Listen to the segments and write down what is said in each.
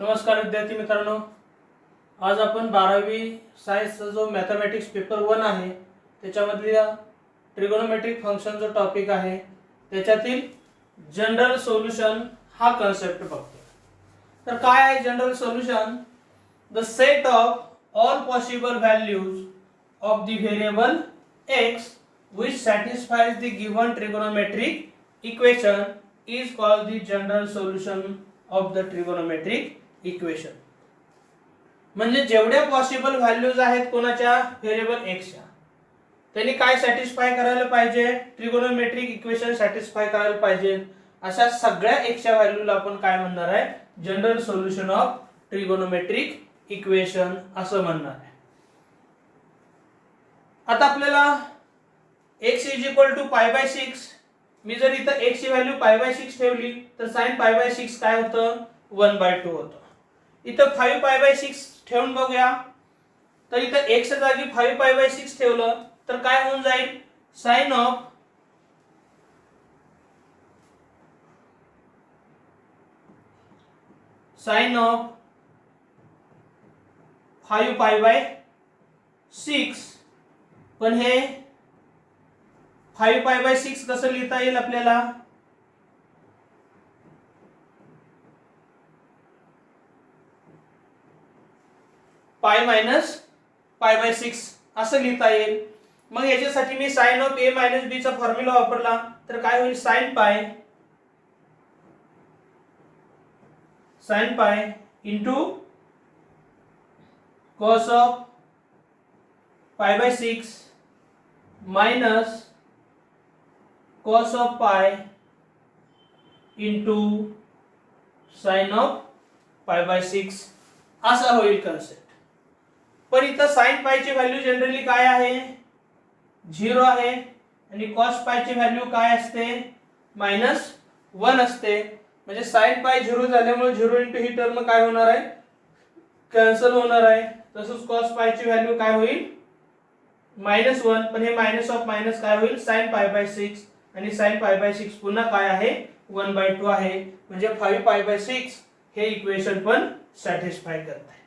नमस्कार विद्यार्थी मित्रांनो, आज आपण 12वी सायन्सचा जो मॅथमॅटिक्स पेपर 1 आहे त्याच्यामधल्या ट्रिगोनोमेट्रिक फंक्शन जो टॉपिक आहे त्याच्यातील जनरल सोल्युशन हा कन्सेप्ट बघतो. तर काय आहे general solution? The set of all possible values of the variable x which satisfies the given trigonometric equation is called the general solution of the trigonometric equation. म्हणजे जेवढ्या possible values आहेत कोणाच्या variable x च्या त्यांनी काय satisfy करायला पाहिजे? Trigonometric equation satisfy करायला पाहिजे. अशा सगळ्या x च्या व्हॅल्यूला आपण काय म्हणणार आहे? General solution of trigonometric equation असं म्हणणार आहे. आता आपल्याला x π/6 मी जर इथं x ची व्हॅल्यू π/6 ठेवली तर sin π/6 काय होतं? 1/2 होतं. इथं 5 π/6 ठेवून बघूया तर इथं x च्या जागी 5 π/6 ठेवलं तर काय होऊन जाईल? sin of 5 π/6. पण हे 5 π/6 कसं लिहिता येईल आपल्याला? पाय मायनस π/6 असं लिहिता येईल. मग याच्यासाठी मी sin ऑफ a - b चा फॉर्म्युला वापरला तर काय होईल? sin pi into cos of π/6 minus cos of pi into sin of π/6 असा होईल कन्सेप्ट. पण इथं sin पाय ची व्हॅल्यू जनरली काय आहे? 0 आहे आणि cos पाय ची व्हॅल्यू काय असते? -1 असते. म्हणजे sin पाय 0 झाल्यामुळे 0 इंटू ही टर्म काय होणार आहे? कॅन्सल होणार आहे. तसंच cos पाय ची व्हॅल्यू काय होईल? -1. पण हे मायनस ऑफ मायनस काय होईल? sin π/6 आणि sin π/6 पुन्हा काय आहे? 1/2 आहे. म्हणजे 5 π/6 हे इक्वेशन पण सॅटिस्फाय करत आहे.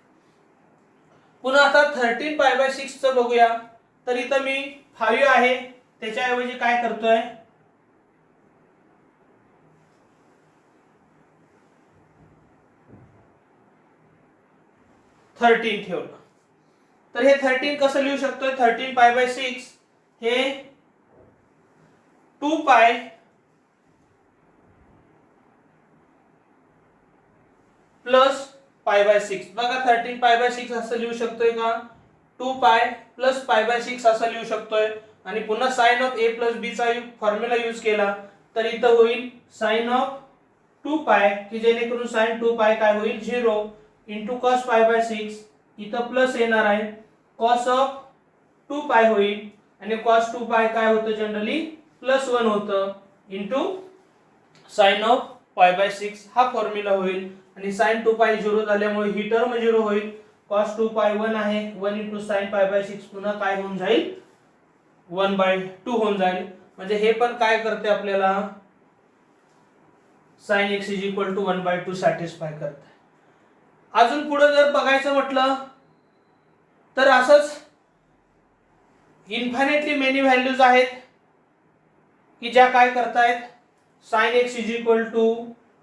पुन्हा आता 13 π/6 चं बघूया. तर इथं मी 5 आहे त्याच्या ऐवजी काय करतोय? 13 ठेवलं. तर हे 13 कसं लिहू शकतोय? 13 π/6 हे 2 पाय प्लस π/6. बघा 13 π/6 असं लिहू शकतोय का? 2 पाय प्लस π/6 असं लिहू शकतोय. आणि पुन्हा sin ऑफ a + b चा फॉर्म्युला यूज केला तर इथं होईल sin ऑफ 2 पाय की जेणेकरून sin 2 पाय काय होईल? 0 इंटू cos π/6 इथं प्लस येणार आहे. cos ऑफ 2 पाय होईल आणि cos 2 पाय काय होतं? जनरली +1 होतं इंटू sin ऑफ π/6 हा फॉर्म्युला होईल. आणि sin 2 पाय 0 झाल्यामुळे ही टर्म 0 होईल. cos 2 पाय 1 आहे. 1 इंटू sin π/6 पुन्हा काय होऊन जाईल? 1/2 होऊन जाईल. म्हणजे हे पण काय करते आपल्याला? sin x = 1/2 सॅटिस्फाय करते. अजून पुढे जर बघायचं म्हटलं तर असंच इन्फायनाइटली मेनी व्हॅल्यूज आहेत की ज्या काय करतायत? sin x =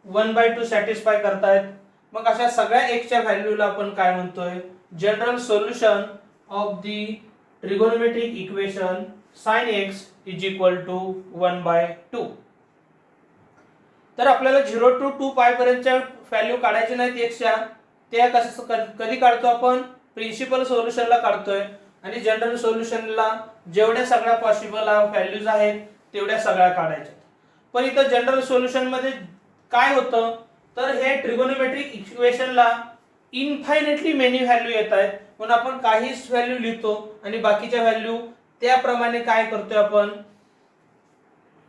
1/2 सॅटिस्फाय करतायत. मग अशा सगळ्या x च्या व्हॅल्यूला आपण काय म्हणतोय? General solution of the trigonometric equation sin x = 1/2. तर आपल्याला 0 to 2 पाय पर्यंतच्या व्हॅल्यू काढायचे नाहीत x च्या. त्या कधी काढतो आपण? प्रिन्सिपल सोल्युशनला काढतोय. आणि जनरल सोल्युशनला जेवढ्या सगळ्या पॉसिबल व्हॅल्यूज आहेत तेवढ्या सगळ्या काढायच्या. पण इथं जनरल सोल्युशन मध्ये काय होतं? तर हे ट्रिगोनोमेट्रिक इक्वेशनला इन्फायनाइटली मेनी व्हॅल्यू येत आहेत. म्हणून आपण काहीच व्हॅल्यू लिहितो आणि बाकीच्या व्हॅल्यू त्याप्रमाणे काय करतोय? आपण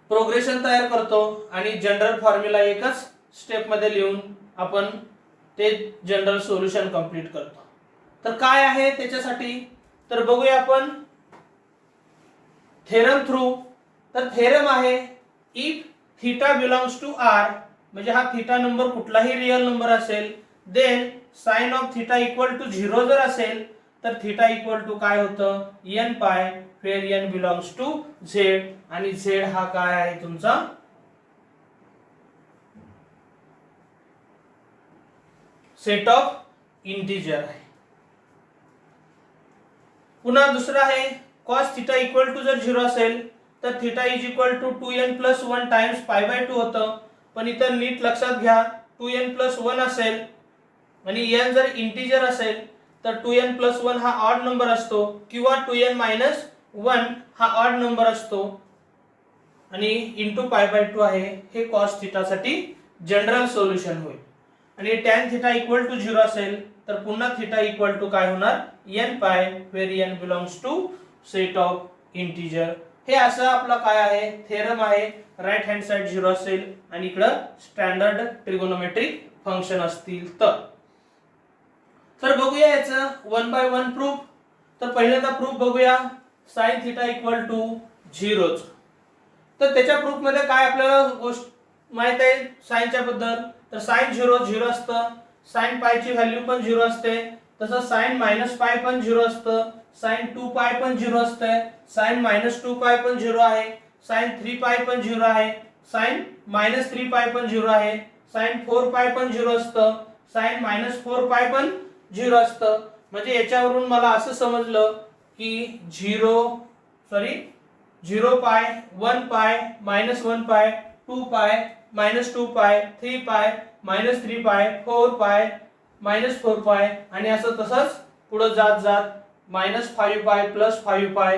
प्रोग्रेशन तयार करतो आणि जनरल फॉर्म्युला एकच स्टेप मध्ये लिहून आपण ते जनरल सोल्युशन कंप्लीट करतो. तर काय आहे त्याच्यासाठी? तर बघूया आपण थेरम थ्रू. तर थेरम आहे if theta belongs to r म्हणजे हा थीटा नंबर कुठलाही रियल नंबर असेल then sine of theta equal to 0 जर असेल तर थिटा इक्वल टू काय होतं n pi, where n belongs to z, आणि z हा काय आहे तुमचा सेट ऑफ इंटिजर आहे. पुन्हा दुसरा आहे cos थिटा इक्वल टू जर 0 असेल तर theta is equal to 2n plus 1 times pi by 2 होतं. पण इथं नीट लक्षात घ्या 2n प्लस 1 असेल आणि n जर इंटिजर असेल तर 2n प्लस 1 हा ऑड नंबर असतो किंवा 2n मायनस 1 हा ऑड नंबर असतो आणि इंटू पाय बाय 2 आहे. हे cos थिटा साठी जनरल सोल्युशन होईल. आणि tan थिटा इक्वल टू 0 असेल तर पुन्हा थिटा इक्वल टू काय होणार n pi, where n belongs to set of integer. हे असं आपला काय आहे थेरम आहे. राइट हँड साइड 0 असेल आणि इकडं स्टँडर्ड ट्रिगोनोमेट्रिक फंक्शन असतील तर बघूया याचं 1 बाय 1 प्रूफ. तर पहिल्यांदा प्रूफ बघूया sin थिटा इक्वल टू 0. तर त्याच्या प्रूफ मध्ये काय आपल्याला गोष्ट माहित आहे साइनच्या बद्दल. तर sin 0 0 असतं, sin पाय ची व्हॅल्यू पण 0 असते, तसं sin मायनस पाय पण 0 असतं, sin 2 पाय पण 0 असते, sin मायनस 2 पाय पण 0 आहे, sin 3 पाय पण 0 आहे, sin मायनस 3 पाय पण 0 आहे, sin 4 पाय पण 0 असतं, sin मायनस 4 पाय पण 0 असतं. म्हणजे याच्यावरून मला असं समजलं की 0 पाय, 1 पाय, मायनस 1 पाय, 2 पाय, मायनस 2 पाय, 3 पाय, मायनस 3 पाय, 4 पाय, मायनस 4 पाय, आणि असं तसंच पुढे जात जात मायनस 5 पाय प्लस 5 पाय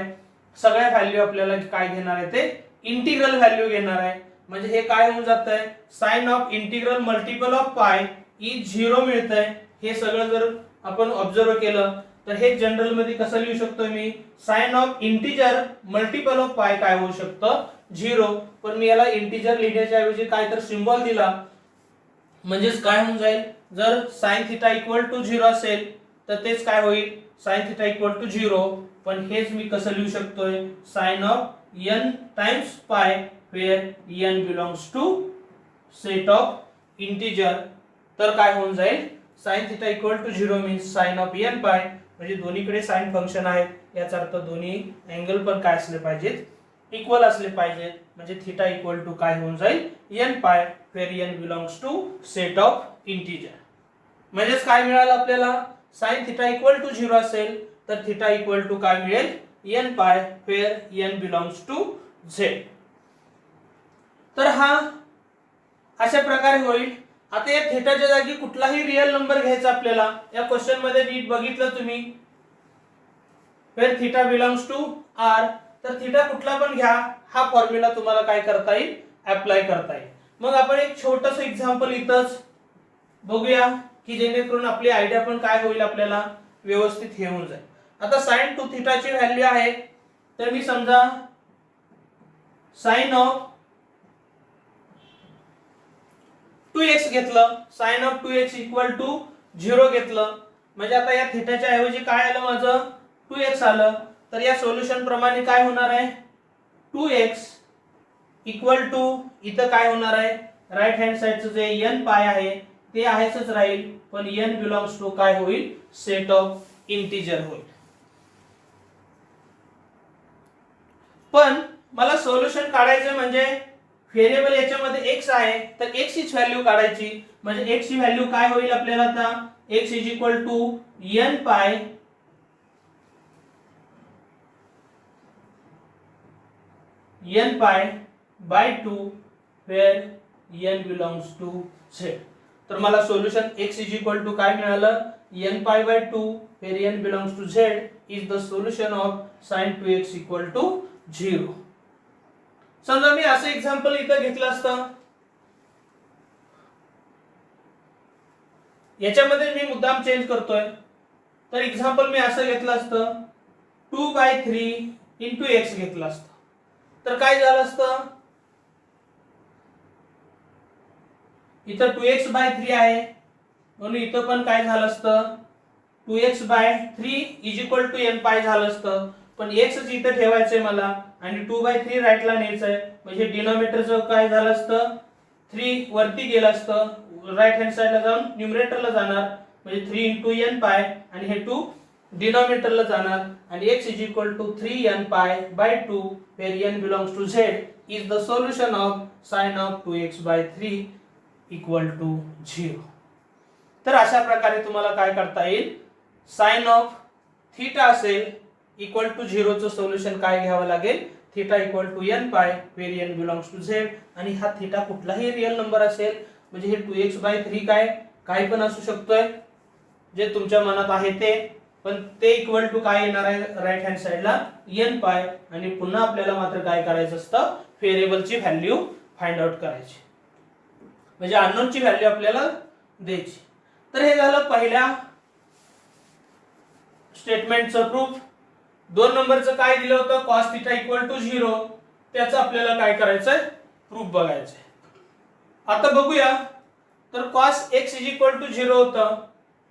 सगळ्या व्हॅल्यू आपल्याला काय घेणार आहे ते इंटिग्रल व्हॅल्यू घेणार आहे. म्हणजे हे काय होऊन जात आहे sine of integral multiple of pi is 0 मिळतंय. हे सगळं जर आपण ऑब्झर्व केलं तर हे जनरल मध्ये कसं लिहू शकतो मी sine of integer multiple of pi काय होऊ शकतं 0. पण मी याला इंटिजर लिहिण्याच्या ऐवजी काय तर सिम्बॉल दिला म्हणजेच काय होऊन जाईल जर sin थिटा इक्वल टू 0 असेल तर तेच काय होईल sin थिटा इक्वल टू 0. पण हेच मी कसं लिहू शकतोय sine of n times pi where n belongs to set of integer. तर काय होऊन जाईल sin theta equal to 0 means sine of n pi. म्हणजे दोन्हीकडे साइन फंक्शन आहे याचा अर्थ दोन्ही अँगल पण काय असले पाहिजेत इक्वल असले पाहिजेत. म्हणजे थिटा इक्वल टू काय होऊन जाईल n pi where n belongs to set of integer. म्हणजेच काय मिळालं आपल्याला sin थिटा इक्वल टू 0 असेल तर थिटा इक्वल टू काय मिळेल n pi where n belongs to z. तर हा अशा प्रकारे होईल. आता या थिटाच्या जागी कुठलाही रियल नंबर घ्यायचा आपल्याला. या क्वेश्चन मध्ये नीट बघितलं तुम्ही where theta belongs to r तर थिटा कुठला पण घ्या हा फॉर्म्युला तुम्हाला काय करता येईल अप्लाय करता येईल. मग आपण एक छोटस एक्झाम्पल इथंच बघूया की जेणेकरून आपली आयडिया पण काय होईल आपल्याला व्यवस्थित हे होऊन जाईल. आता sin 2 थिटाची व्हॅल्यू आहे तर मी समजा साइन ऑफ 2x घेतलं sign of 2x equal to 0 घेतलं. म्हणजे आता या थिटाच्या ऐवजी काय आलं माझं 2x आलं. तर या सोल्युशन प्रमाणे काय होणार आहे 2x इक्वल टू इथं काय होणार आहे राइट हँड साइडचं जे n पाय आहे ते आहेच राहील पण n बिलॉंग्स टू काय होईल सेट ऑफ इंटिजर होईल. पण मला सोल्युशन काढायचं म्हणजे व्हेरिएबल याच्यामध्ये x आहे तर x ची व्हॅल्यू काढायची. म्हणजे x ची व्हॅल्यू काय होईल आपल्याला आता x is equal to n pi by 2 where n belongs to z. तर मला solution x is equal to काय मिळालं n pi by 2 where n belongs to z is the solution of sin 2x equal to 0. समजा मी असं example इथं घेतलं असतं याच्यामध्ये मी मुद्दाम चेंज करतोय. तर एक्झाम्पल मी असं घेतलं असतं 2/3 इंटू x घेतलं असतं तर काय झालं असतं इथं 2x/3 आहे म्हणून इथं पण काय झालं असतं 2x/3 is equal to n पाय झालं असतं. पण x इथं ठेवायचंय मला आणि 2/3 राईटला न्यायचंय म्हणजे डिनॉमिनेटरचं काय झालं असतं 3 वरती गेलं असतं, राईट हँड साइडला जाऊन न्यूमरेटरला जाणार, म्हणजे 3 इंटू n पाय, आणि हे 2 डिनॉमिनेटरला जाणार, आणि x is equal to 3n pi by 2 where n belongs to z is the solution of sine of 2x by 3 equal to 0. तर अशा प्रकारे तुम्हाला काय करता येईल, साइन ऑफ थीटा असेल इक्वल टू 0 चं सोल्युशन काय घ्यावं लागेल, theta equal to n pi where n belongs to z, आणि हा थीटा कुठलाही रिअल नंबर असेल, म्हणजे हे 2x बाय 3 काय पण असू शकतोय, जे तुमच्या मनात आहे ते, पण ते इक्वल टू काय येणार आहे राईट हँड साइडला n पाय, आणि पुन्हा आपल्याला मात्र काय करायचं असतं, व्हेरिएबलची व्हॅल्यू फाइंड आउट करायची, म्हणजे अननोनची व्हॅल्यू आपल्याला द्यायची. तर हे झालं पहिल्या स्टेटमेंटचं प्रूफ. 2 नंबरचं काय दिलं होतं, cos थीटा इक्वल टू 0, त्याचं आपल्याला काय करायचंय, प्रूफ बघायचंय. आता बघूया. तर cos x is equal to 0 होतं,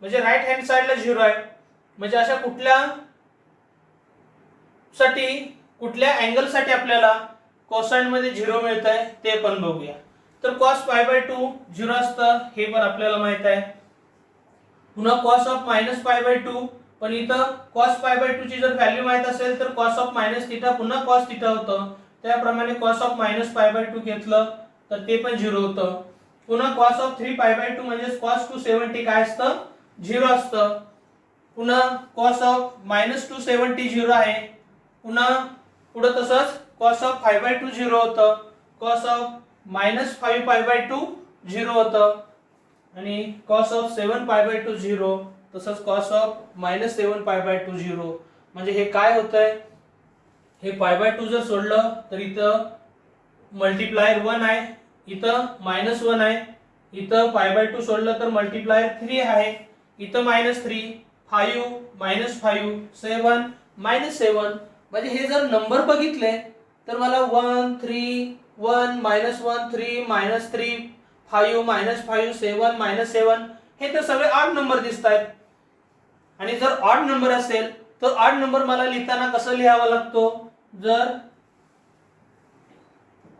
म्हणजे राईट हँड साइडला 0 आहे, म्हणजे अशा कुठल्या अँगल साठी आपल्याला कोसाइन मध्ये 0 मिळतंय ते पण बघूया. तर cos पाय बाय 2 0 असतं, हे पण आपल्याला माहित आहे. पुन्हा cos of minus pi by 2, पण इथं cos पाय बाय 2 ची जर व्हॅल्यू माहित असेल तर cos ऑफ मायनस थीटा पुन्हा cos थीटा होतं, त्याप्रमाणे cos of minus pi by 2 घेतलं तर ते पण 0 होतं. पुन्हा cos ऑफ 3 पाय बाय 2 म्हणजे cos 270 काय असतं, 0 असतं. पुन्हा cos ऑफ मायनस 270 0 आहे. पुन्हा पुढे तसंच cos ऑफ 5 बाय 2 0 होतं, cos ऑफ मायनस 5 पाय बाय 2 0 होतं, आणि cos ऑफ 7 पाय बाय 2 0, तसंच cos ऑफ मायनस 7 पाय बाय 2 0. म्हणजे हे काय होतंय, हे पाय बाय 2 जर सोडलं तर इथं मल्टिप्लायर 1 आहे, इथं मायनस 1 आहे, इथं पाय बाय 2 सोडलं तर मल्टिप्लायर 3 आहे, इथं -3, 5 -5, 7 -7. म्हणजे हे जर नंबर बघितले तर मला 1 3 1 -1 3 -3 5 -5 7 -7 हे तर सगळे ऑड नंबर दिसत आहेत. आणि जर ऑड नंबर असेल तर ऑड नंबर मला लिहिताना कसं लिहावा लागतो, जर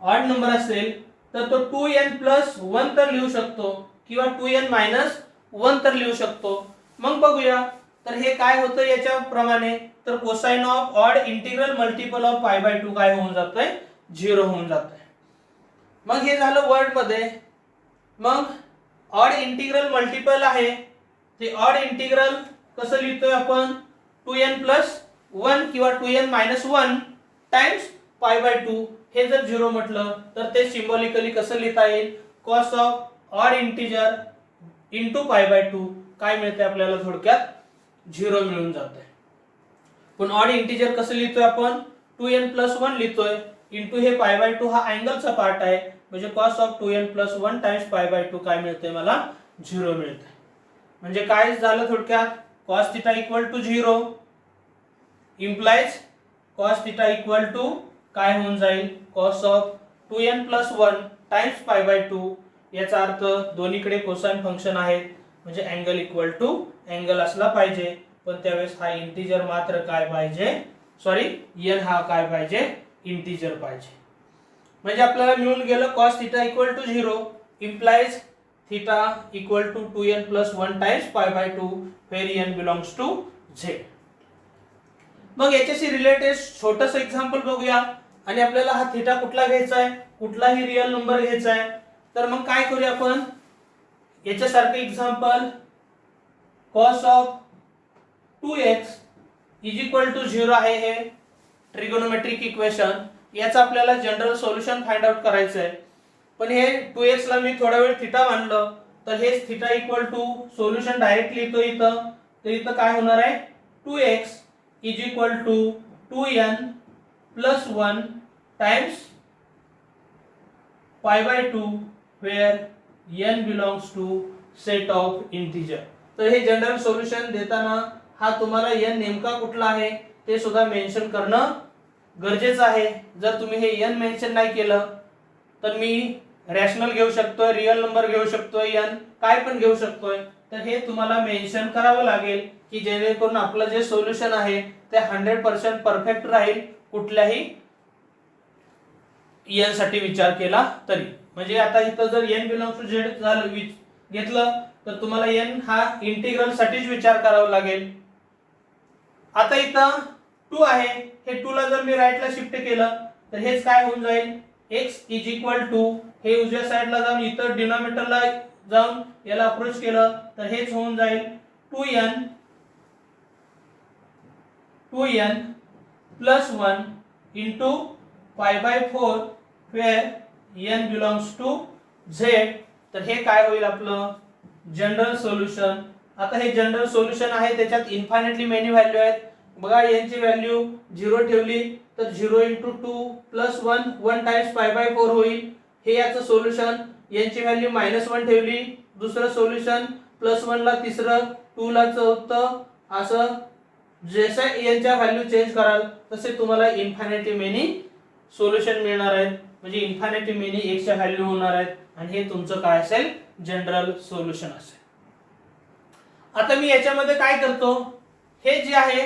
ऑड नंबर असेल तर तो 2n प्लस 1 तर लिहू शकतो, किंवा 2n मायनस 1 तर लिहू शकतो. मग बघूया. तर हे काय होतं याच्या प्रमाणे, तर cosine of odd integral multiple of पाय बाय 2 काय होऊन जातंय, 0 होऊन जातंय. मग हे झालं वर्ड मध्ये. मग ऑड इंटिग्रल मल्टिपल आहे, ते ऑड इंटिग्रल कसं लिहितोय आपण, 2n प्लस 1 किंवा 2n minus 1 times pi by 2. हे जर 0 म्हटलं तर ते सिंबॉलिकली कसं लिहिता येईल, cos of odd integer into pi by 2 काय मिळते आपल्याला, थोडक्यात 0 मिळून जातंय. पण ऑड इंटिजर कसं लिहितोय आपण, 2n प्लस 1 लिहितोय, इंटू हे पाय बाय 2 हा अँगलचा पार्ट आहे, म्हणजे cos of 2n plus 1 times pi by 2 काय मिळते मला, 0 मिळते. म्हणजे काय झालं थोडक्यात, cos theta equal to 0 implies cos theta equal to काय होऊन जाईल, cos of 2n plus 1 times pi by 2. याचा अर्थ दोन्हीकडे कोसाइन फंक्शन आहे, म्हणजे अँगल इक्वल टू अँगल असला पाहिजे, पण त्यावेळेस हा इंटिजर मात्र काय पाहिजे, n हा काय पाहिजे, इंटिजर पाहिजे. म्हणजे आपल्याला मिळून गेलं cos theta equal to 0 implies theta equal to 2n plus 1 times pi by 2 where n belongs to z. मग याच्याशी रिलेटेड छोटंसं एक्झाम्पल बघूया, आणि आपल्याला हा थीटा कुठला घ्यायचा आहे, कुठलाही रिअल नंबर घ्यायचा आहे. तर मग काय करूया आपण, याच्यासारखं example, cos of 2x is equal to 0 आहे, हे ट्रिगोनोमेट्रिक इक्वेशन, याचं आपल्याला जनरल सोल्युशन फाइंड आउट करायचं आहे. पण हे 2x ला मी थोडा वेळ थीटा मानलं तर हे theta equal to solution directly येतो इथं, तर इथं काय होणार आहे, 2x is equal to 2n plus 1 times pi by 2 where n belongs to set of integer. तर हे जनरल सोल्युशन देताना हा तुम्हाला n नेमका कुठला आहे ते सुद्धा मेन्शन करणं गरजेचं आहे. जर तुम्ही हे n मेन्शन नाही केलं तर मी रॅशनल घेऊ शकतोय, रिअल नंबर घेऊ शकतोय, n काय पण घेऊ शकतोय, तर हे तुम्हाला मेन्शन करावं लागेल, की जेणेकरून आपलं जे सोल्युशन आहे ते 100% परफेक्ट राहील, कुठल्याही n साठी विचार केला तरी. म्हणजे आता इथं जर n बिलॉंग्स टू z झालं घेतलं तर तुम्हाला n हा इंटिग्रल साठीच विचार करावा लागेल. आता इथं 2 आहे, हे 2 ला जर मी राईटला शिफ्ट केलं तर हेच काय होऊन जाईल, x इज इक्वल टू, हे उजव्या साईडला जाऊन इथं डिनॉमिनेटरला जाऊन याला अप्रोच केलं तर हेच होऊन जाईल 2n plus 1 into pi by 4 where n belongs to z. तर हे काय होईल आपलं जनरल सोल्युशन. आता हे जनरल सोल्युशन आहे, त्याच्यात इन्फायनाइटली मेनी व्हॅल्यू आहेत. बघा n ची व्हॅल्यू 0 ठेवली तर 0 into 2 plus 1 1 times pi by 4 होईल, हे याचं सोल्युशन. n ची व्हॅल्यू -1 ठेवली दुसरं सोल्युशन, प्लस 1 ला तिसरं, 2 ला चौथं, असं जसं n च्या व्हॅल्यू चेंज कराल तसे तुम्हाला इन्फायनाइटली मेनी सोल्युशन मिळणार आहेत, म्हणजे इन्फायनाइटली मेनी x च्या व्हॅल्यू होणार आहेत आणि हे तुमचं काय असेल जनरल सोल्युशन असेल. आता मी याच्यामध्ये काय करतो, हे जे आहे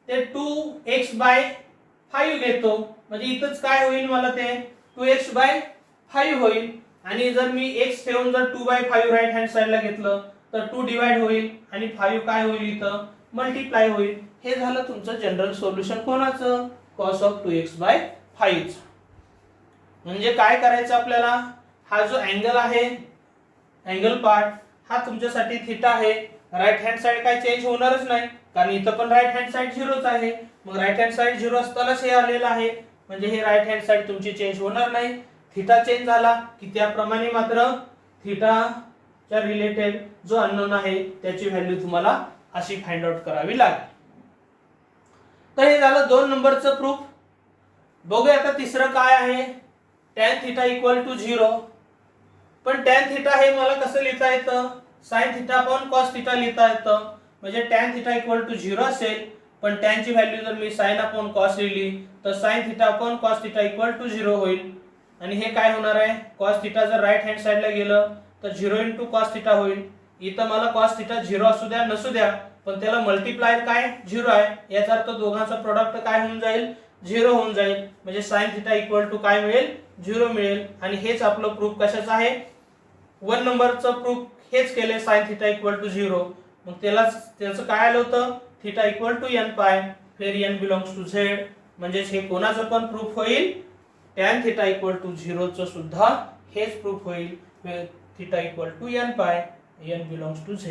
ते 2x/5 घेतो, म्हणजे इथंच काय होईल मला ते 2x/5 होईल. आणि जर मी x ठेवून जर 2/5 राईट हँड साइडला घेतलं तर 2 डिवाइड होईल आणि 5 काय होईल इथं मल्टिप्लाय होईल. हे झालं तुमचं जनरल सोल्युशन कोणाचं, cos of 2x/5. म्हणजे काय करायचं आपल्याला, हा जो अँगल आहे अँगल पार्ट हा तुमच्यासाठी थीटा आहे. राईट हँड साइड काय चेंज होणारच नाही कारण इथं पण राईट हँड साइड 0च आहे. मग राईट हँड साइड 0 असतानाच हे आलेलं आहे, म्हणजे हे राईट हँड साइड तुमची चेंज होणार नाही. थीटा चेंज झाला की त्याप्रमाणे मात्र थीटाच्या रिलेटेड जो अननोन आहे त्याची व्हॅल्यू तुम्हाला अशी फाइंड आउट करावी लागेल. तर हे झालं 2 नंबरचं प्रूफ. बघूया आता तिसरं काय आहे, tan थीटा इक्वल टू 0. पण tan थीटा हे मला कसं लिहिता येतं, sin theta upon cos theta लिहिता येतं. म्हणजे tan थीटा इक्वल टू 0 असेल, पण tan ची व्हॅल्यू जर मी sin अपॉन cos लिहिली तर sin theta upon cos theta equal to 0 होईल. आणि हे काय होणार आहे, cos थीटा जर राईट हँड साइडला गेलं तर 0 इंटू cos थीटा होईल. इथं मला cos थीटा 0 असू द्या नसू द्या, पण त्याला मल्टिप्लाय काय 0 आहे, याचा अर्थ दोघांचा प्रोडक्ट काय होऊन जाईल 0 होऊन जाईल. म्हणजे sin थीटा इक्वल टू काय मिळेल 0 मिळेल. आणि हेच आपलं प्रूफ कशाचं आहे, 1 नंबरचं प्रूफ हेच केले sin थीटा इक्वल टू 0. मग त्याचं काय आलं होतं थीटा इक्वल टू n पाय फिर n बिलॉंग्स टू z. म्हणजे हे कोणाचं पण प्रूफ होईल, tan थीटा इक्वल टू 0 चं सुद्धा हेच प्रूफ होईल, थीटा इक्वल टू n पाय n बिलॉंग्स टू z.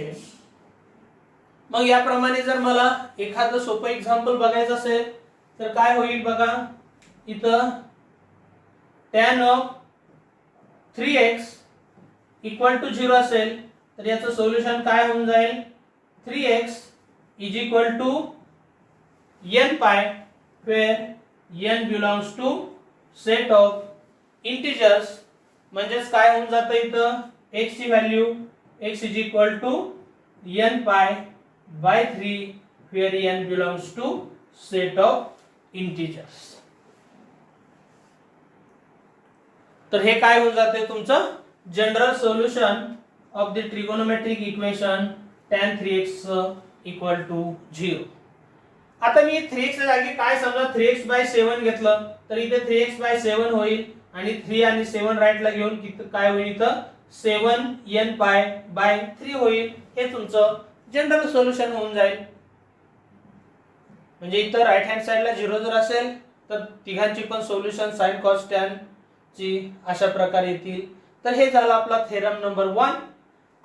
मग याप्रमाणे जर मला एखादं सोपं एक्झाम्पल बघायचं असेल तर काय होईल बघा, इथं tan of 3x equal to 0 असेल तर याचं सोल्युशन काय होऊन जाईल, 3x is equal to n pi where n belongs to set of integers. म्हणजेच काय होऊन जातं इथं x ची value x is equal to n pi by 3 where n belongs to set of integers. तर हे काय होऊन जाते तुमचं general solution of the trigonometric equation tan 3x equal to 0. आता मी 3x च्या जागी काय समजा 3x/7 घेतलं तर इथे 3x/7 होईल आणि 3 आणि 7 राईटला घेऊन काय होईल इथं 7n पाय बाय 3 होईल. हे तुमचं जनरल सोल्युशन होऊन जाईल. म्हणजे इथं राईट हँड साइडला 0 जर असेल तर तिघांची पण सोल्युशन sin cos tan ची अशा प्रकारे येतील. तर हे झालं आपला थेरम नंबर 1.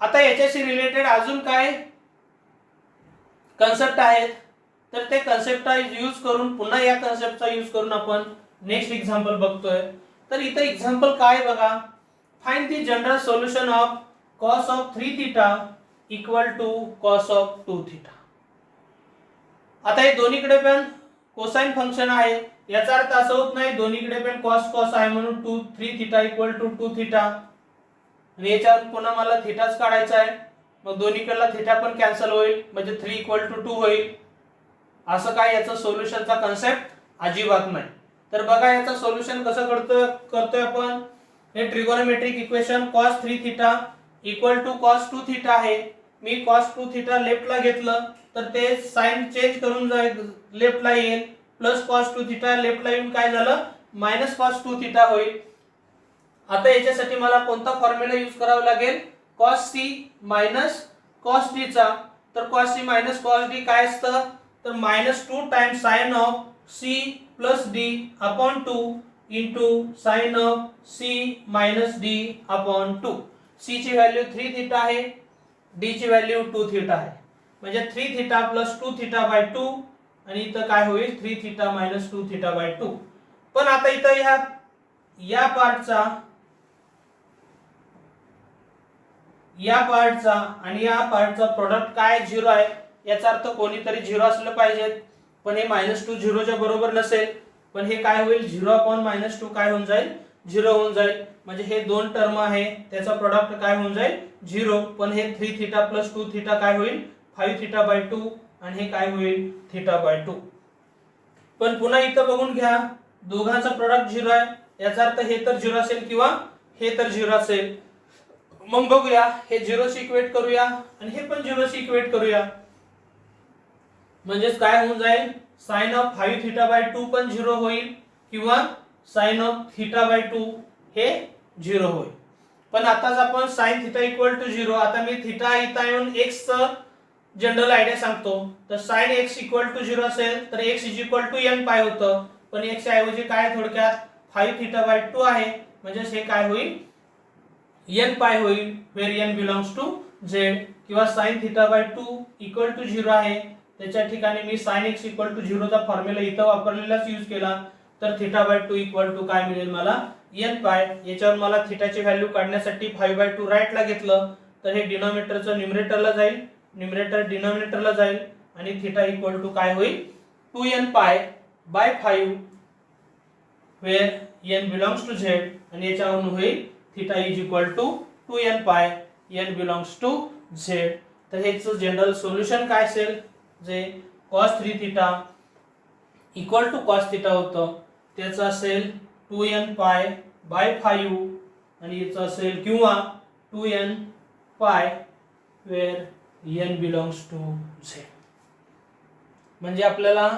आता याच्याशी रिलेटेड अजून काय कन्सेप्ट आहेत तर ते कन्सेप्ट यूज करून पुन्हा या कन्सेप्टचा यूज करून आपण नेक्स्ट एक्झाम्पल बघतोय. तर इथं एक्झाम्पल काय बघा, find the general solution of cos of 3 theta equal to cos of 2 theta. आता हे दोन्हीकडे पण कोसाइन फंक्शन आहे, याचा अर्थ असं होत नाही दोन्हीकडे पण cos आहे म्हणून 3 थीटा इक्वल टू 2 थीटा. आणि याच्यावर पुन्हा मला थीटाच काढायचा आहे, मग दोन्हीकडला थीटा पण कॅन्सल होईल म्हणजे 3 इक्वल टू 2 होईल. असं काय याचं सोल्युशनचा कन्सेप्ट अजिबात नाही. तर बघा याचं सोल्युशन कसं करतोय आपण, हे trigonometric equation cos 3 theta equal to cos 2 theta आहे. मी cos 2 थीटा लेफ्टला घेतलं तर ते साइन चेंज करून लेफ्टला येईल, प्लस cos 2 थीटा लेफ्टला येऊन काय झालं मायनस cos 2 थीटा होईल. आता याच्यासाठी मला कोणता फॉर्म्युला यूज करावा लागेल, cos c minus cos d चा. तर cos c minus cos d काय असतं, तर -2 times sin of c plus d upon 2 into sin of c minus d upon 2. c ची व्हॅल्यू 3 थीटा आहे, d ची व्हॅल्यू 2 थीटा आहे. म्हणजे 3 थीटा प्लस 2 थीटा बाय 2 आणि इथं काय होईल 3 थीटा मायनस 2 थीटा बाय 2. पण आता इथं या पार्टचा आणि या पार्टचा प्रोडक्ट काय 0 आहे, याचा अर्थ कोणीतरी 0 असलं पाहिजे. पण हे -2 0 च्या बरोबर नसेल, पण हे काय होईल 0 अपॉन -2 काय होऊन जाईल 0 होऊन जाईल. म्हणजे हे दोन टर्म आहे त्याचा प्रोडक्ट काय होऊन जाईल 0. पण हे 3 थीटा प्लस 2 थीटा काय होईल 5 थीटा बाय 2 आणि हे काय होईल थीटा बाय 2. पण पुन्हा इथं बघून घ्या, दोघांचा प्रोडक्ट 0 आहे, याचा अर्थ हे तर 0 असेल किंवा हे तर 0 असेल. मग बघूया, हे 0 शी इक्वेट करूया आणि हे पण 0 शी इक्वेट करूया. म्हणजेच काय होऊन जाईल sin ऑफ 5 थीटा बाय 2 पण 0 होईल किंवा sin ऑफ थीटा बाय 2 हे 0 होईल. पण आताच आपण sin थीटा इक्वल टू 0, आता मी थीटा इथं येऊन x चं जनरल आयडिया सांगतो. तर sin x इक्वल टू 0 असेल तर x is equal to n pi होतं. पण x ऐवजी काय थोडक्यात 5 थीटा बाय 2 आहे, म्हणजे हे काय होईल n पाय होईल, where n belongs to z. किंवा sin theta by 2 equal to 0 आहे, त्याच्या ठिकाणी मी sin x इक्वल टू 0 चा फॉर्म्युला इथं वापरलेलाच यूज केला. तर थीटा बाय 2 इक्वल टू काय मिळेल मला n पाय. याच्यावर मला थीटाची व्हॅल्यू काढण्यासाठी 5 बाय 2 राईटला घेतलं, तर हे डिनॉमिनेटरचं न्यूमरेटरला जाईल, न्यूमरेटर डिनॉमिनेटरला जाईल आणि थीटा इक्वल टू काय होईल 2n pi by 5 where n belongs to z आणि याच्यावरून होईल theta is equal to 2n पाय n बिलोंग्स टू z. तर हेच जनरल सोल्युशन काय असेल, जे cos 3 theta equal to cos theta होतं, त्याचं असेल 2n पाय बाय 5 आणि याचं असेल किंवा 2n पाय वेर n बिलोंग्स टू z. म्हणजे आपल्याला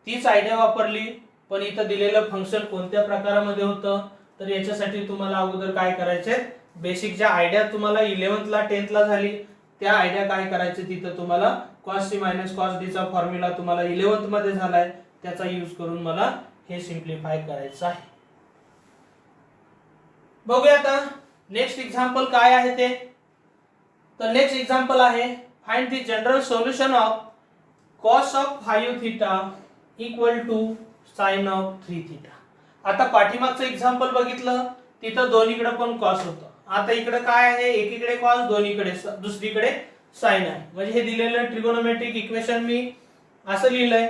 तीच आयडिया वापरली, पण इथं दिलेलं फंक्शन कोणत्या प्रकारामध्ये होतं. तर याच्यासाठी तुम्हाला अगोदर काय करायचे, बेसिक ज्या आयडिया तुम्हाला 11th ला 10th ला झाली त्या आयडिया काय करायचे, तिथं तुम्हाला cos c minus cos d चा फॉर्म्युला तुम्हाला 11th मध्ये झालाय, त्याचा यूज करून मला हे सिंप्लिफाय करायचं आहे. बघूया आता नेक्स्ट एक्झाम्पल काय आहे ते. तर नेक्स्ट एक्झाम्पल आहे find the general solution of cos of 5 theta equal to sin of 3 theta. आता पाठीमागचं एक्झाम्पल बघितलं, तिथं दोन्हीकडे पण cos होतं. आता इकडे काय आहे, एकीकडे cos दोन्हीकडे दुसरीकडे sin आहे. म्हणजे हे दिलेलं ट्रिगोनोमेट्रिक इक्वेशन मी असं लिहिलंय.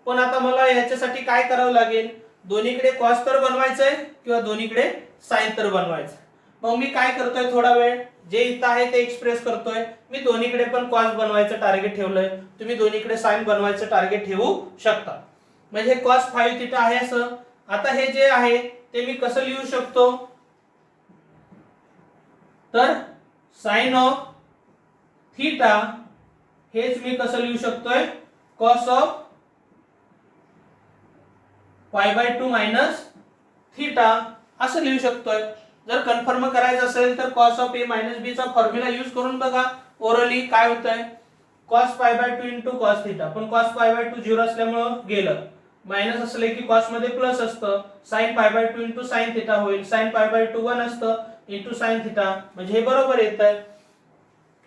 पण आता मला याच्यासाठी काय करावं लागेल, दोन्हीकडे cos तर बनवायचंय किंवा दोन्हीकडे sin तर बनवायचं. मग मी काय करतोय, थोडा वेळ जे इथं आहे ते एक्सप्रेस करतोय. मी दोन्हीकडे पण cos बनवायचं टार्गेट ठेवलंय, तुम्ही दोन्हीकडे sin बनवायचं टार्गेट ठेवू शकता. म्हणजे cos 5 थीटा आहे असं. आता हे जे आहे ते मी कसं लिहू शकतो, तर sin ऑफ थीटा हेच मी कसं लिहू शकतोय cos ऑफ पाय बाय 2 मायनस थीटा असं लिहू शकतोय. जर कन्फर्म करायचं असेल तर cos of a minus b चा फॉर्म्युला यूज करून बघा. ओरली काय होतंय cos पाय बाय 2 इंटू cos थीटा, पण cos पाय बाय 2 0 असल्यामुळं गेलं. मायनस असले की cos मध्ये प्लस असतं, sin पाय बाय 2 इंटू sin थीटा होईल, sin पाय बाय 2 1 असतं इंटू sin थीटा, म्हणजे हे बरोबर येतंय.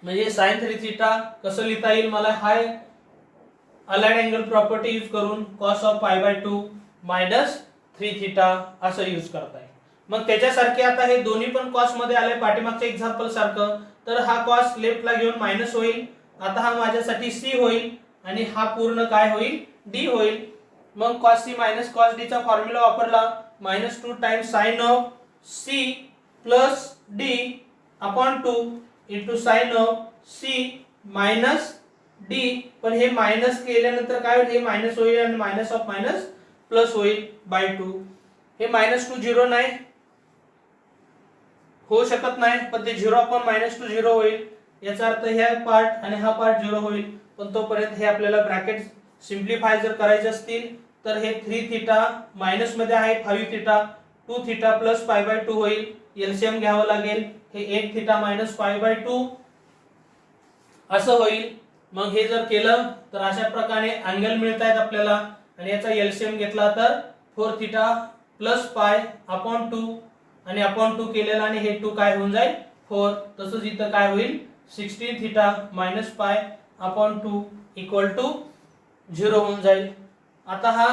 म्हणजे sin 3 थीटा कसं लिहिता येईल मला, हाय अलाइड अँगल प्रॉपर्टी यूज करून cos ऑफ पाय बाय 2 मायनस 3 थीटा असं यूज करता येईल. मग त्याच्यासारखे आता हे दोन्ही पण cos मध्ये आले पाठीमागच्या एक्झाम्पल सारखं, तर हा cos लेफ्टला घेऊन मायनस होईल. आता हा माझ्यासाठी c होईल आणि हा पूर्ण काय होईल d होईल. मग cos c minus cos d चा फॉर्म्युला वापरला, -2 times sin of c plus d upon 2 into sin of c minus d. पण हे मायनस केल्यानंतर काय होईल, हे मायनस होईल आणि मायनस ऑफ मायनस प्लस होईल बाय 2. हे -2 0 नाही होऊ शकत नाही, पण ते 0 अपॉन -2 0 होईल. याचा अर्थ हा पार्ट आणि हा पार्ट 0 होईल. पण तोपर्यंत हे आपल्याला ब्रॅकेट सिंप्लिफाय जर करायचे असतील तर हे 3 थीटा मायनस मध्ये आहे 5 थीटा 2 थीटा प्लस पाय बाय 2 होईल. एलसीएम घ्यावं लागेल. हे 1 थिटा मायनस पाय बाय 2 असं होईल. मग हे जर केलं तर अशा प्रकारे अँगल मिळत आहेत आपल्याला आणि याचा एलसीएम घेतला तर 4 थिटा प्लस पाय अपॉन 2 आणि अपॉन 2 केलेला आणि हे 2 काय होऊन जाईल 4. तसंच इथं काय होईल 16 theta minus pi upon 2 equal to 0 होऊन जाईल. आता हा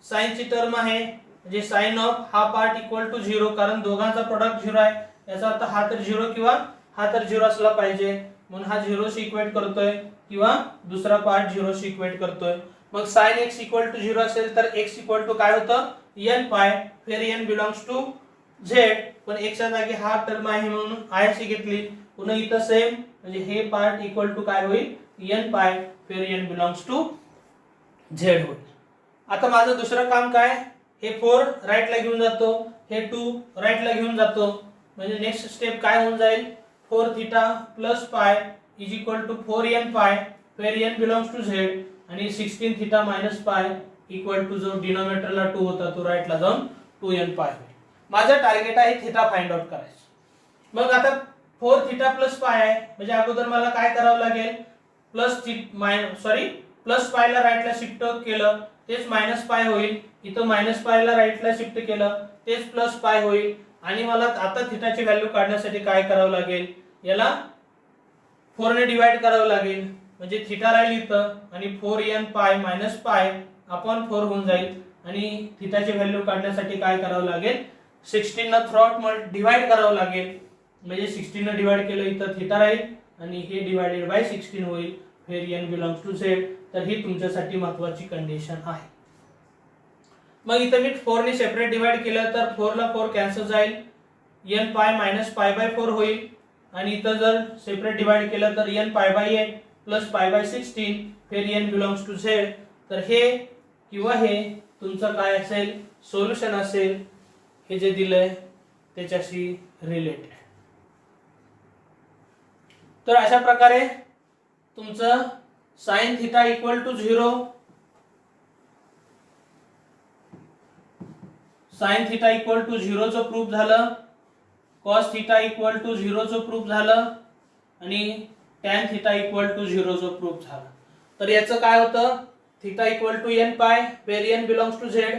साइनची टर्म आहे म्हणजे साइन ऑफ हा पार्ट इक्वल टू 0 कारण दोघांचा प्रोडक्ट 0 आहे. याचा अर्थ हा तर 0 किंवा हा तर 0 असला पाहिजे म्हणून हा 0 शी इक्वेट करतोय किंवा दुसरा पार्ट 0 शी इक्वेट करतोय. मग sin x इक्वल टू 0 असेल तर x इक्वल टू काय होतं n पाय. फिर n बिलॉंग्स टू z पण x च्या जागी हा टर्म आहे म्हणून i शी घेतली. पुन्हा इथं सेम म्हणजे हे पार्ट इक्वल टू काय होईल n पाय फिर n बिलॉंग्स टू z होईल. आता माझं दुसरं काम काय हे 4 राईटला घेऊन जातो हे 2 राईटला घेऊन जातो म्हणजे नेक्स्ट स्टेप काय होऊन जाईल 4 theta plus pi is equal to 4n pi फिर n बिलॉंग्स टू z आणि 16 theta minus pi equal to जो डिनॉमिनेटरला 2 होता तो राईटला जाऊन 2n पाय होईल. माझं टार्गेट आहे थिटा फाइंड आउट करायचं. मग आता 4 थिटा प्लस पाय आहे म्हणजे अगोदर मला काय करावं लागेल प्लस पायला राईटला शिफ्ट केलं तेच मायनस पाय होईल. इथं मायनस पायला राईटला शिफ्ट केलं तेच प्लस पाय होईल. आणि मला आता थिटाची व्हॅल्यू काढण्यासाठी काय करावं लागेल याला 4 ने डिवाइड करावं लागेल म्हणजे थिटा राहील इथं आणि 4n pi minus pi upon 4 होऊन जाईल. आणि थिटाची व्हॅल्यू काढण्यासाठी काय करावं लागेल 16 न थ्रॉट डिवाइड करावं लागेल म्हणजे 16 न डिवाइड केलं इथं थिटा राहील आणि हे डिवाइडेड बाय 16 होईल फिर n बिलॉंग्स टू z. तर ही तुमच्यासाठी महत्त्वाची कंडिशन आहे. मग इथं मी 4 ने सेपरेट डिवाइड केलं तर 4 ला 4 कॅन्सल जाईल n pi minus pi by 4 होईल आणि इथं जर सेपरेट डिवाइड केलं तर n pi bye 8 plus pi by 16 फिर n बिलॉंग्स टू z. तर हे किंवा हे तुमचं काय असेल सोल्युशन असेल हे जे दिलंय त्याच्याशी रिलेटेड. तर अशा प्रकारे तुमचं sin theta equal to 0 sin theta equal to 0 चं प्रूफ झालं. cos थिटा इक्वल टू 0 चं प्रूफ झालं आणि tan थिटा इक्वल टू 0 चं प्रूफ झालं. तर याचं काय होतं theta equal to n pi where n belongs to z.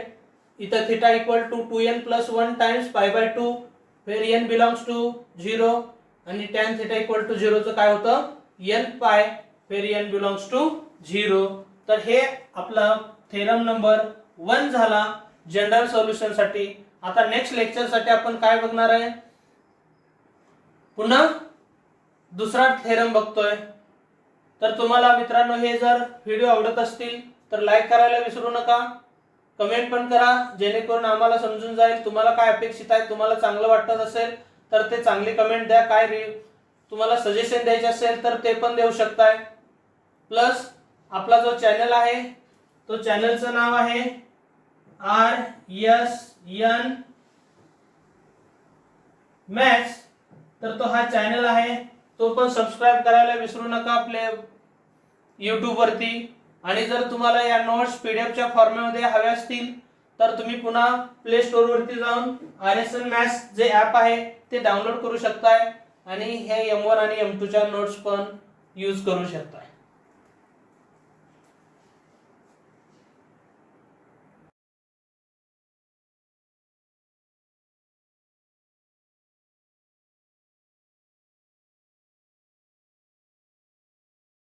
इथं theta equal to 2n plus 1 times pi by 2 where n belongs to 0 आणि tan थिटा इक्वल टू 0 चं काय होतं n pi where n belongs to 0. तर हे आपला theorem number 1 झाला general solution साठी. आता नेक्स्ट लेक्चर साठी आपण काय बघणार आहे पुन्हा दुसरा थेरम बघतोय. तर तुम्हाला मित्रांनो हे जर व्हिडिओ आवडत असतील तर लाईक करायला विसरू नका. कमेंट पण करा जेणेकरून आम्हाला समजून जाईल तुम्हाला काय अपेक्षित आहे. तुम्हाला चांगलं वाटत असेल तर ते चांगली कमेंट द्या. काय तुम्हाला सजेशन द्यायचे असेल तर ते पण देऊ शकताय. प्लस आपला जो चॅनल आहे तो चॅनलचं नाव आहे RSN मॅथ्स. तर तो हा चॅनल आहे तो पण सबस्क्राइब करायला विसरू नका आपल्या YouTube वरती. आणि जर तुम्हाला या नोट्स पीडीएफच्या फॉर्मॅटमध्ये हव्या असतील तर तुम्ही पुन्हा प्ले स्टोर वरती जाऊन RSN मॅथ्स जे ॲप आहे ते डाउनलोड करू शकताय आणि हे M1 आणि M2 च्या नोट्स पण यूज करू शकताय.